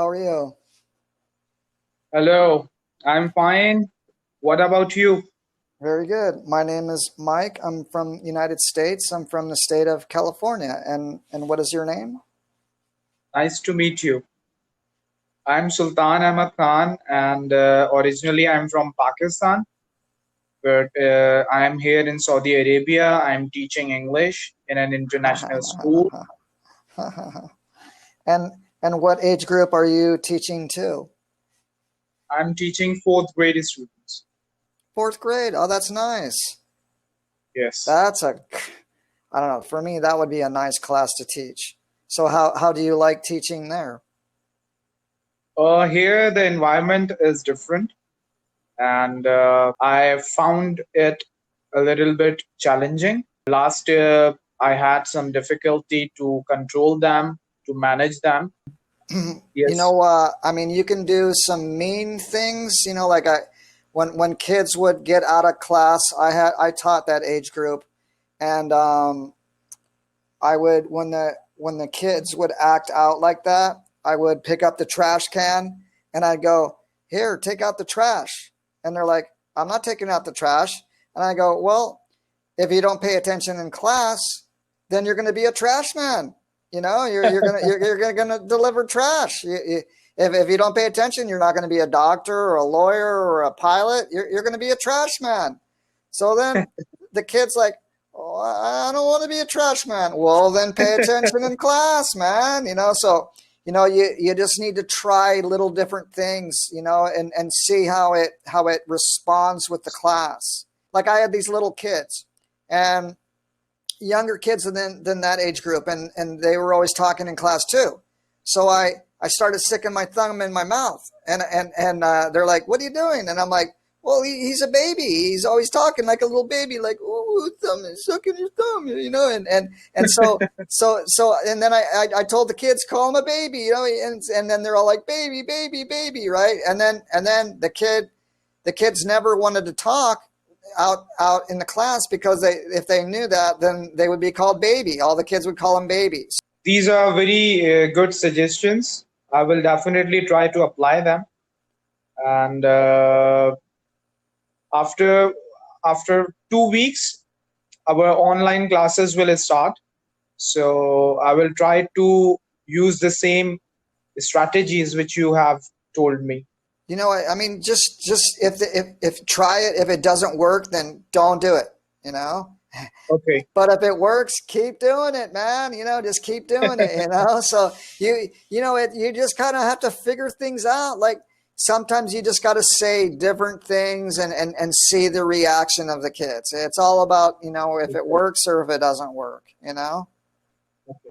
How are you? Hello, I'm fine. What about you? Very good. My name is Mike. I'm from United States. I'm from the state of California. And what is your name? Nice to meet you. I'm Sultan Ahmad Khan, and originally I'm from Pakistan, but I'm here in Saudi Arabia. I'm teaching English in an international school. and and what age group are you teaching to? I'm teaching fourth grade students. Fourth grade. Oh, that's nice. Yes. That's a, I don't know. For me, that would be a nice class to teach. So how do you like teaching there? Here the environment is different, and I found it a little bit challenging. Last year, I had some difficulty to control them, to manage them. Yes. I mean, you can do some mean things, like when kids would get out of class, I taught that age group, and I would when the kids would act out like that, I would pick up the trash can and I'd go, "Here, take out the trash." And they're like, "I'm not taking out the trash." And I go, "Well, if you don't pay attention in class, then you're going to be a trash man. You're gonna deliver trash. If you don't pay attention, you're not going to be a doctor or a lawyer or a pilot. You're going to be a trash man." So then the kid's like, "Oh, I don't want to be a trash man." Well, then pay attention in class, man. So you just need to try little different things, and see how it responds with the class. Like I had these little kids, and younger kids than that age group, and they were always talking in class too. So I started sticking my thumb in my mouth, and they're like, "What are you doing?" And I'm like, "Well, he's a baby. He's always talking like a little baby, like, oh, thumb, sucking your thumb, and so and then I told the kids, call him a baby, and then they're all like, baby, baby, baby, right? And then the kids never wanted to talk out in the class because if they knew that, then they would be called baby. All the kids would call them babies. These are very good suggestions. I will definitely try to apply them. And after after 2 weeks, our online classes will start. So I will try to use the same strategies which you have told me. I mean, just if try it. If it doesn't work, then don't do it. Okay. But if it works, keep doing it, man. Just keep doing it. So you just kind of have to figure things out. Like sometimes you just got to say different things and see the reaction of the kids. It's all about, if it works or if it doesn't work.